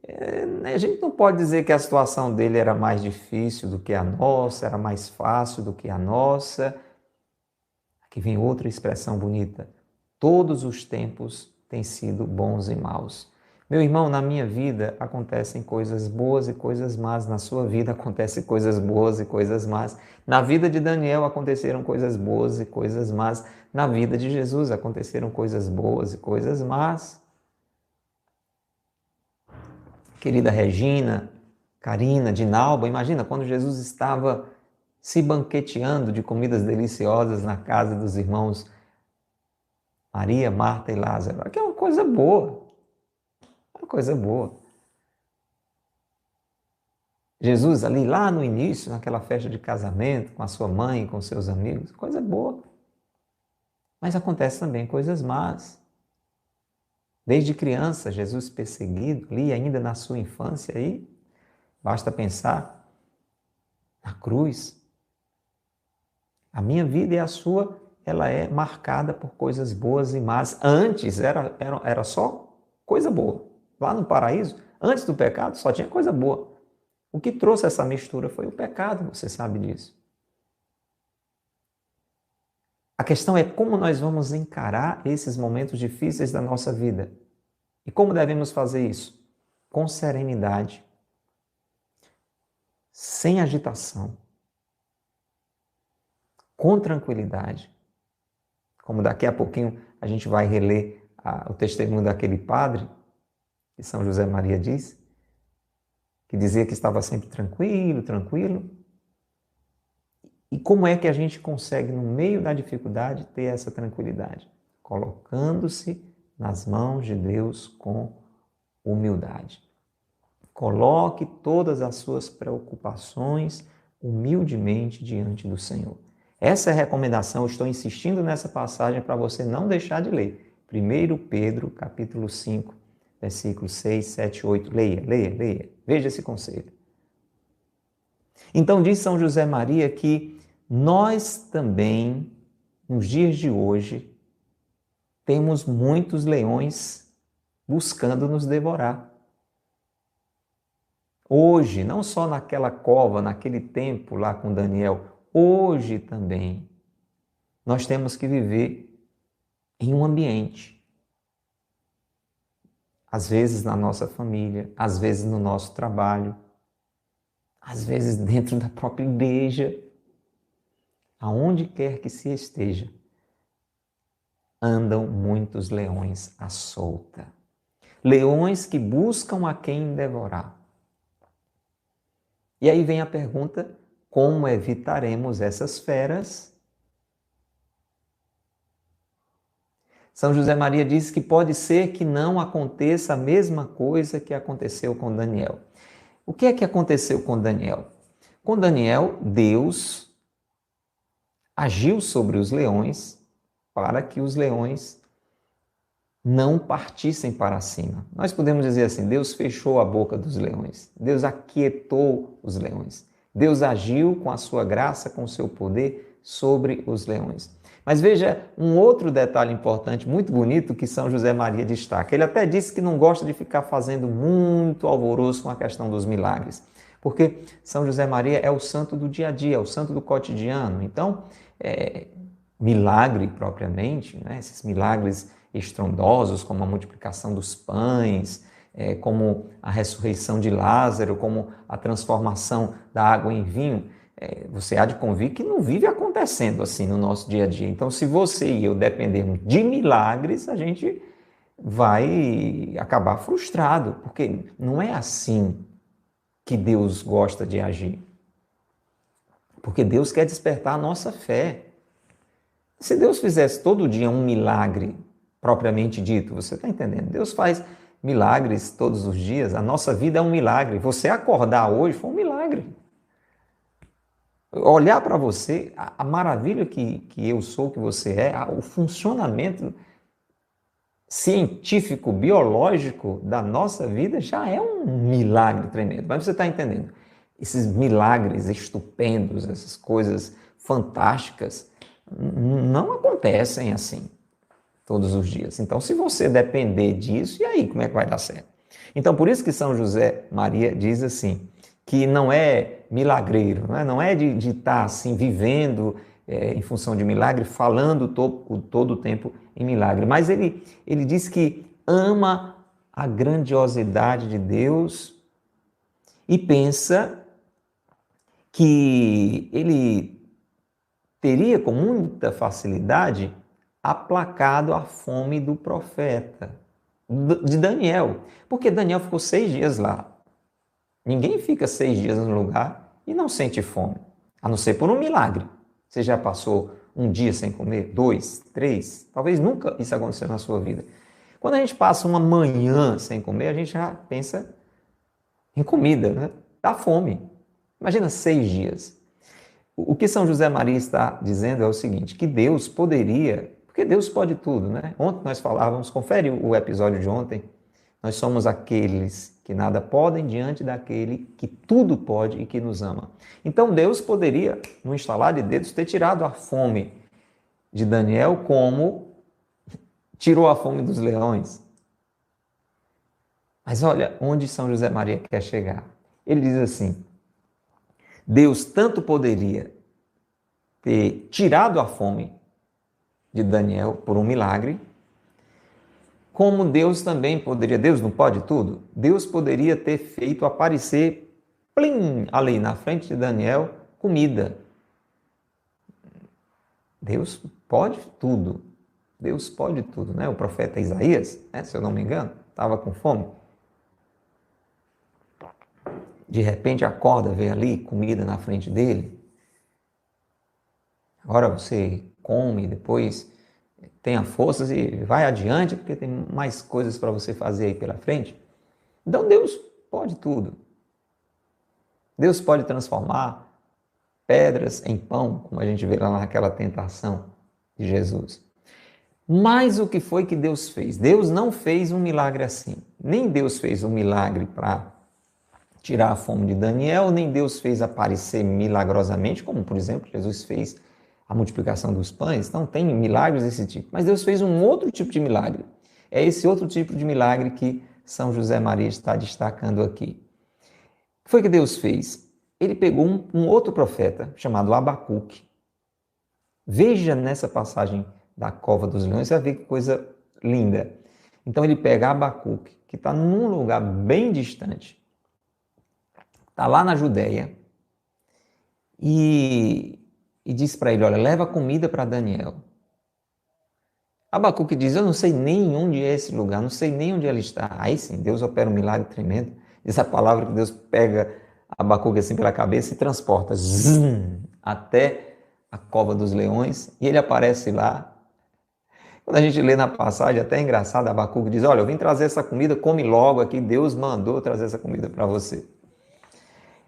a gente não pode dizer que a situação dele era mais difícil do que a nossa, era mais fácil do que a nossa. Aqui vem outra expressão bonita. Todos os tempos têm sido bons e maus. Meu irmão, na minha vida acontecem coisas boas e coisas más, na sua vida acontecem coisas boas e coisas más. Na vida de Daniel aconteceram coisas boas e coisas más. Na vida de Jesus aconteceram coisas boas e coisas más. Querida Regina, Karina, Dinalba, imagina quando Jesus estava se banqueteando de comidas deliciosas na casa dos irmãos Maria, Marta e Lázaro. Aqui é uma coisa boa. Uma coisa boa. Jesus ali lá no início, naquela festa de casamento, com a sua mãe, com seus amigos, coisa boa. Mas acontece também coisas más. Desde criança, Jesus perseguido, ali ainda na sua infância, aí, basta pensar na cruz. A minha vida e a sua, ela é marcada por coisas boas e más. Antes era só coisa boa. Lá no paraíso, antes do pecado, só tinha coisa boa. O que trouxe essa mistura foi o pecado, você sabe disso. A questão é como nós vamos encarar esses momentos difíceis da nossa vida. E como devemos fazer isso? Com serenidade, sem agitação, com tranquilidade. Como daqui a pouquinho a gente vai reler o testemunho daquele padre, que São José Maria diz, que dizia que estava sempre tranquilo, tranquilo. E como é que a gente consegue, no meio da dificuldade, ter essa tranquilidade? Colocando-se nas mãos de Deus com humildade. Coloque todas as suas preocupações humildemente diante do Senhor. Essa é a recomendação, eu estou insistindo nessa passagem para você não deixar de ler. 1 Pedro, capítulo 5, versículos 6, 7, 8. Leia. Veja esse conselho. Então diz São José Maria que nós também, nos dias de hoje, temos muitos leões buscando nos devorar. Hoje, não só naquela cova, naquele tempo lá com Daniel, hoje também, nós temos que viver em um ambiente. Às vezes na nossa família, às vezes no nosso trabalho, às vezes dentro da própria igreja, aonde quer que se esteja, andam muitos leões à solta. Leões que buscam a quem devorar. E aí vem a pergunta, como evitaremos essas feras? São José Maria diz que pode ser que não aconteça a mesma coisa que aconteceu com Daniel. O que é que aconteceu com Daniel? Com Daniel, Deus agiu sobre os leões para que os leões não partissem para cima. Nós podemos dizer assim: Deus fechou a boca dos leões, Deus aquietou os leões, Deus agiu com a sua graça, com o seu poder sobre os leões. Mas veja um outro detalhe importante, muito bonito, que São José Maria destaca. Ele até disse que não gosta de ficar fazendo muito alvoroço com a questão dos milagres, porque São José Maria é o santo do dia a dia, é o santo do cotidiano. Então, milagre propriamente, né? Esses milagres estrondosos, como a multiplicação dos pães, como a ressurreição de Lázaro, como a transformação da água em vinho, você há de convir que não vive acontecendo assim no nosso dia a dia. Então, se você e eu dependermos de milagres, a gente vai acabar frustrado, porque não é assim que Deus gosta de agir. Porque Deus quer despertar a nossa fé. Se Deus fizesse todo dia um milagre propriamente dito, você está entendendo? Deus faz milagres todos os dias, a nossa vida é um milagre. Você acordar hoje foi um milagre. Olhar para você, a maravilha que eu sou, que você é, o funcionamento científico, biológico da nossa vida já é um milagre tremendo. Mas você está entendendo? Esses milagres estupendos, essas coisas fantásticas, não acontecem assim todos os dias. Então, se você depender disso, e aí, como é que vai dar certo? Então, por isso que São José Maria diz assim, que não é milagreiro, não é de estar assim, vivendo em função de milagre, falando todo o tempo em milagre. Mas ele diz que ama a grandiosidade de Deus e pensa que ele teria com muita facilidade aplacado a fome do profeta, de Daniel. Porque Daniel ficou 6 dias lá. Ninguém fica 6 dias no lugar e não sente fome, a não ser por um milagre. Você já passou um dia sem comer? 2, 3? Talvez nunca isso aconteceu na sua vida. Quando a gente passa uma manhã sem comer, a gente já pensa em comida, né? Dá fome. Imagina 6 dias. O que São José Maria está dizendo é o seguinte, que Deus poderia, porque Deus pode tudo, né? Ontem nós falávamos, confere o episódio de ontem, nós somos aqueles que nada podem diante daquele que tudo pode e que nos ama. Então Deus poderia, no instalar de dedos, ter tirado a fome de Daniel como tirou a fome dos leões. Mas olha onde São José Maria quer chegar. Ele diz assim, Deus tanto poderia ter tirado a fome de Daniel por um milagre, como Deus também poderia, Deus não pode tudo? Deus poderia ter feito aparecer, plim, ali na frente de Daniel, comida. Deus pode tudo. Deus pode tudo, né? O profeta Isaías, né, se eu não me engano, estava com fome. De repente acorda, vê ali comida na frente dele. Agora você come, depois tenha forças e vai adiante, porque tem mais coisas para você fazer aí pela frente. Então Deus pode tudo. Deus pode transformar pedras em pão, como a gente vê lá naquela tentação de Jesus. Mas o que foi que Deus fez? Deus não fez um milagre assim. Nem Deus fez um milagre para tirar a fome de Daniel, nem Deus fez aparecer milagrosamente, como, por exemplo, Jesus fez a multiplicação dos pães. Então, tem milagres desse tipo. Mas Deus fez um outro tipo de milagre. É esse outro tipo de milagre que São José Maria está destacando aqui. O que foi que Deus fez? Ele pegou um outro profeta, chamado Abacuque. Veja nessa passagem da cova dos leões, você vai ver que coisa linda. Então, ele pega Abacuque, que está num lugar bem distante, está lá na Judéia, e diz para ele, olha, leva comida para Daniel. Abacuque diz, eu não sei nem onde é esse lugar, não sei nem onde ele está. Aí sim, Deus opera um milagre tremendo. Diz a palavra que Deus pega Abacuque assim pela cabeça e transporta até a cova dos leões, e ele aparece lá. Quando a gente lê na passagem, até é engraçado, Abacuque diz, olha, eu vim trazer essa comida, come logo aqui, Deus mandou trazer essa comida para você.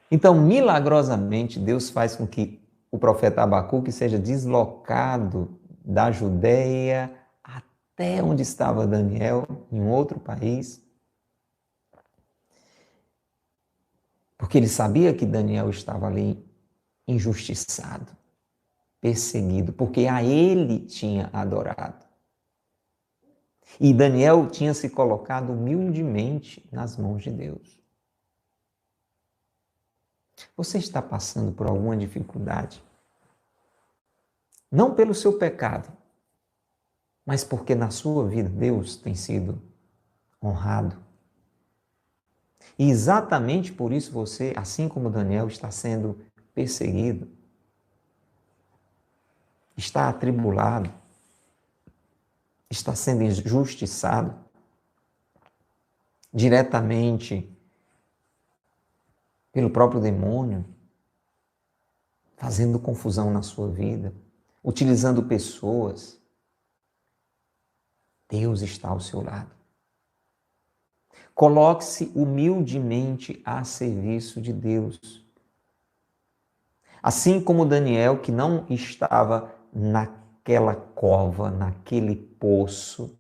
Então, milagrosamente, Deus faz com que o profeta Abacuque seja deslocado da Judéia até onde estava Daniel, em outro país, porque ele sabia que Daniel estava ali injustiçado, perseguido, porque a ele tinha adorado. E Daniel tinha se colocado humildemente nas mãos de Deus. Você está passando por alguma dificuldade? Não pelo seu pecado, mas porque na sua vida Deus tem sido honrado. E exatamente por isso você, assim como Daniel, está sendo perseguido, está atribulado, está sendo injustiçado diretamente pelo próprio demônio, fazendo confusão na sua vida, utilizando pessoas. Deus está ao seu lado. Coloque-se humildemente a serviço de Deus. Assim como Daniel, que não estava naquela cova, naquele poço,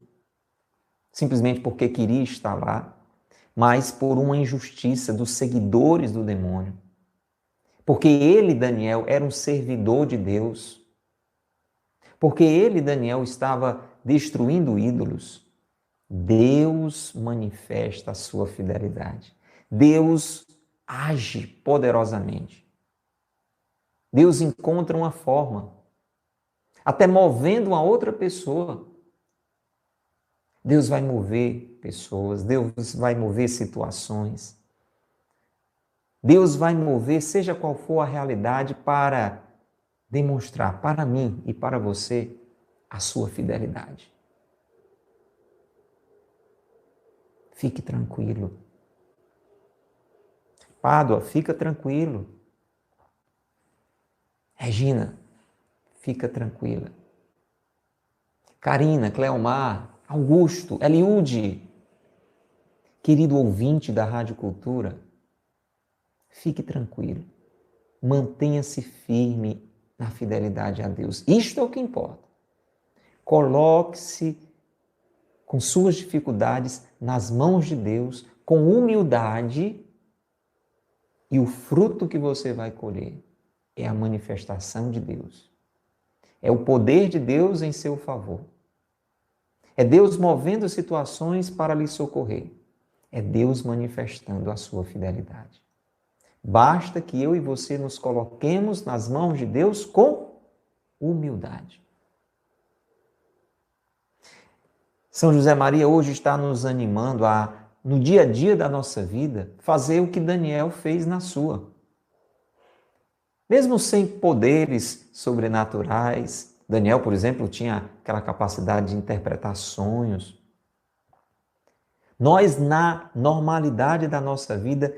simplesmente porque queria estar lá, mas por uma injustiça dos seguidores do demônio. Porque ele, Daniel, era um servidor de Deus. Porque ele, Daniel, estava destruindo ídolos. Deus manifesta a sua fidelidade. Deus age poderosamente. Deus encontra uma forma, até movendo uma outra pessoa. Deus vai mover pessoas, Deus vai mover situações. Deus vai mover, seja qual for a realidade, para demonstrar para mim e para você a sua fidelidade. Fique tranquilo. Pádua, fica tranquilo. Regina, fica tranquila. Karina, Cleomar, Augusto, Eliude, querido ouvinte da Rádio Cultura, fique tranquilo. Mantenha-se firme na fidelidade a Deus. Isto é o que importa. Coloque-se com suas dificuldades nas mãos de Deus, com humildade, e o fruto que você vai colher é a manifestação de Deus. É o poder de Deus em seu favor. É Deus movendo situações para lhe socorrer. É Deus manifestando a sua fidelidade. Basta que eu e você nos coloquemos nas mãos de Deus com humildade. São José Maria hoje está nos animando a, no dia a dia da nossa vida, fazer o que Daniel fez na sua. Mesmo sem poderes sobrenaturais, Daniel, por exemplo, tinha aquela capacidade de interpretar sonhos. Nós, na normalidade da nossa vida,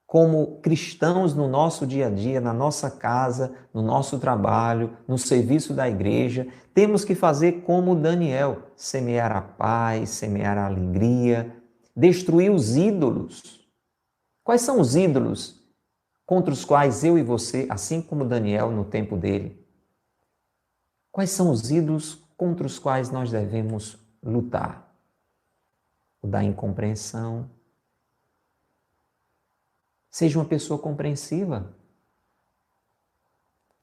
como cristãos no nosso dia a dia, na nossa casa, no nosso trabalho, no serviço da igreja, temos que fazer como Daniel, semear a paz, semear a alegria, destruir os ídolos. Quais são os ídolos contra os quais eu e você, assim como Daniel no tempo dele, quais são os ídolos contra os quais nós devemos lutar? O da incompreensão. Seja uma pessoa compreensiva.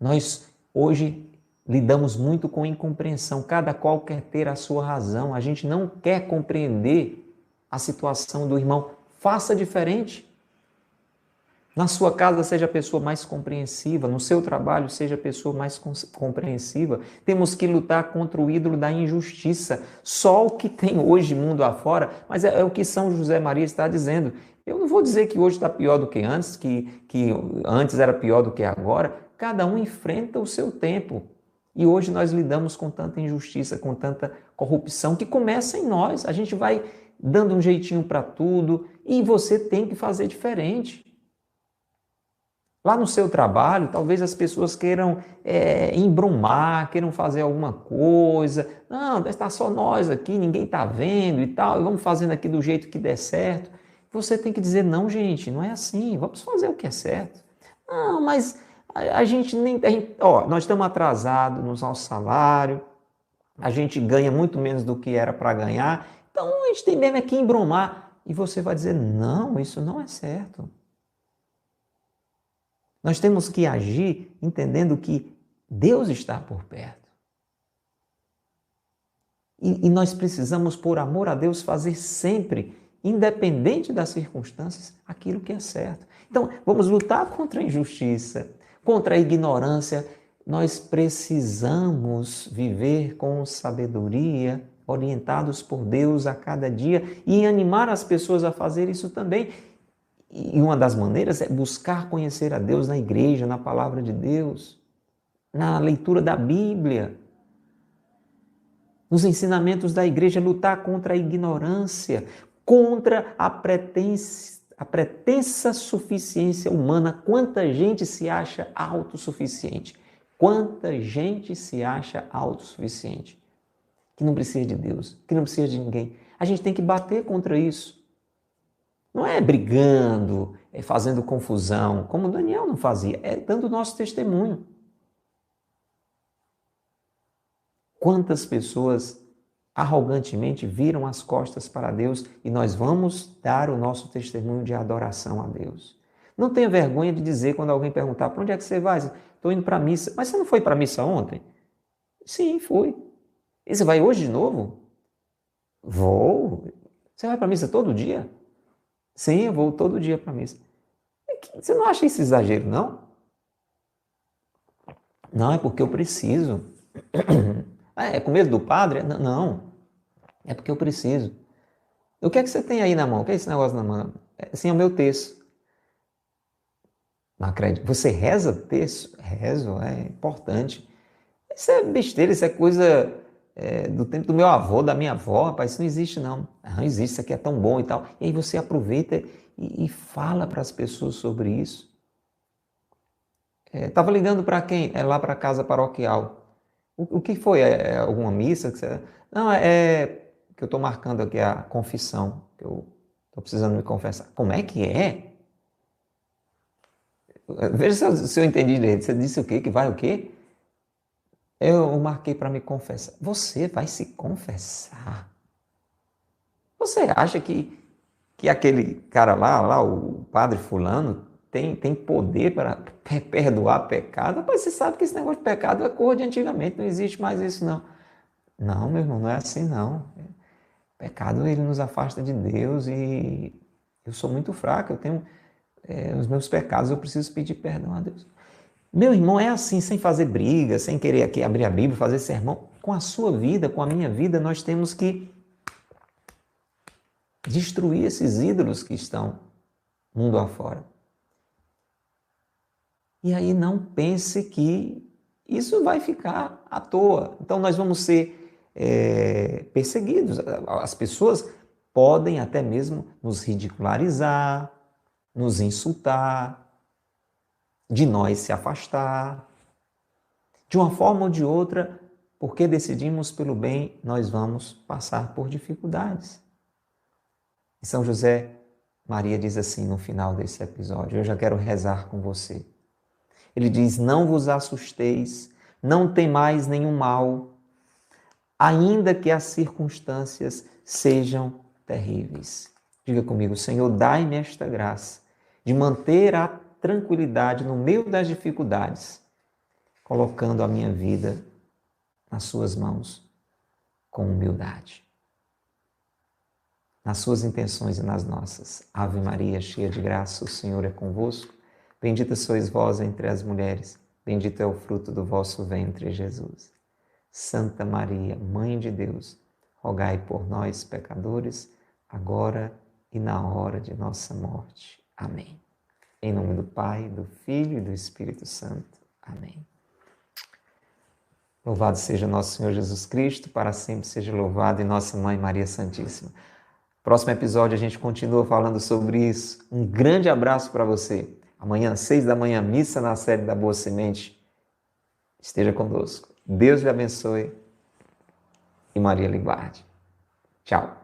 Nós hoje lidamos muito com incompreensão. Cada qual quer ter a sua razão. A gente não quer compreender a situação do irmão. Faça diferente. Na sua casa, seja a pessoa mais compreensiva. No seu trabalho, seja a pessoa mais compreensiva. Temos que lutar contra o ídolo da injustiça. Só o que tem hoje mundo afora, mas é o que São José Maria está dizendo. Eu não vou dizer que hoje está pior do que antes, que antes era pior do que agora. Cada um enfrenta o seu tempo. E hoje nós lidamos com tanta injustiça, com tanta corrupção, que começa em nós. A gente vai dando um jeitinho para tudo e você tem que fazer diferente. Lá no seu trabalho, talvez as pessoas queiram embrumar, queiram fazer alguma coisa. Não, está só nós aqui, ninguém está vendo e tal, e vamos fazendo aqui do jeito que der certo. Você tem que dizer, não, gente, não é assim, vamos fazer o que é certo. Não, mas a gente nem... nós estamos atrasados no nosso salário, a gente ganha muito menos do que era para ganhar, então a gente tem mesmo que embromar. E você vai dizer, não, isso não é certo. Nós temos que agir entendendo que Deus está por perto. E nós precisamos, por amor a Deus, fazer sempre, independente das circunstâncias, aquilo que é certo. Então, vamos lutar contra a injustiça, contra a ignorância. Nós precisamos viver com sabedoria, orientados por Deus a cada dia e animar as pessoas a fazer isso também. E uma das maneiras é buscar conhecer a Deus na igreja, na palavra de Deus, na leitura da Bíblia, nos ensinamentos da igreja, lutar contra a ignorância, contra a pretensa suficiência humana. Quanta gente se acha autossuficiente? Quanta gente se acha autossuficiente? Que não precisa de Deus, que não precisa de ninguém. A gente tem que bater contra isso. Não é brigando, é fazendo confusão, como Daniel não fazia, é dando o nosso testemunho. Quantas pessoas arrogantemente viram as costas para Deus e nós vamos dar o nosso testemunho de adoração a Deus. Não tenha vergonha de dizer quando alguém perguntar, para onde é que você vai? Estou indo para a missa. Mas você não foi para a missa ontem? Sim, fui. E você vai hoje de novo? Vou. Você vai para a missa todo dia? Sim, eu vou todo dia para a missa. Você não acha isso exagero, não? Não, é porque eu preciso. É com medo do padre? Não, é porque eu preciso. O que é que você tem aí na mão? O que é esse negócio na mão? Assim, é o meu texto. Não acredito. Você reza texto? Rezo, é importante. Isso é besteira, isso é coisa do tempo do meu avô, da minha avó. Rapaz, isso não existe não. Não existe, isso aqui é tão bom e tal. E aí você aproveita e fala para as pessoas sobre isso. Estava ligando para quem? Lá para a casa paroquial. O que foi? É alguma missa? Que você... Não, é que eu estou marcando aqui a confissão, que eu estou precisando me confessar. Como é que é? Veja se eu entendi direito. Você disse o quê? Que vai o quê? Eu marquei para me confessar. Você vai se confessar? Você acha que aquele cara lá, o padre fulano, tem poder para perdoar pecado? Rapaz, você sabe que esse negócio de pecado é coisa de antigamente, não existe mais isso não. Não, meu irmão, não é assim não. Pecado, ele nos afasta de Deus e eu sou muito fraco, eu tenho os meus pecados, eu preciso pedir perdão a Deus. Meu irmão, é assim, sem fazer briga, sem querer aqui abrir a Bíblia, fazer sermão. Com a sua vida, com a minha vida, nós temos que destruir esses ídolos que estão mundo afora. E aí não pense que isso vai ficar à toa. Então nós vamos ser perseguidos. As pessoas podem até mesmo nos ridicularizar, nos insultar, de nós se afastar. De uma forma ou de outra, porque decidimos pelo bem, nós vamos passar por dificuldades. E São José Maria diz assim no final desse episódio, eu já quero rezar com você. Ele diz, não vos assusteis, não temais nenhum mal, ainda que as circunstâncias sejam terríveis. Diga comigo, Senhor, dai-me esta graça de manter a tranquilidade no meio das dificuldades, colocando a minha vida nas suas mãos com humildade. Nas suas intenções e nas nossas. Ave Maria, cheia de graça, o Senhor é convosco. Bendita sois vós entre as mulheres, bendito é o fruto do vosso ventre, Jesus. Santa Maria, Mãe de Deus, rogai por nós, pecadores, agora e na hora de nossa morte. Amém. Em nome do Pai, do Filho e do Espírito Santo. Amém. Louvado seja nosso Senhor Jesus Cristo, para sempre seja louvado, e nossa Mãe Maria Santíssima. Próximo episódio a gente continua falando sobre isso. Um grande abraço para você. Amanhã, 6 da manhã, missa na série da Boa Semente. Esteja conosco. Deus lhe abençoe e Maria lhe guarde. Tchau.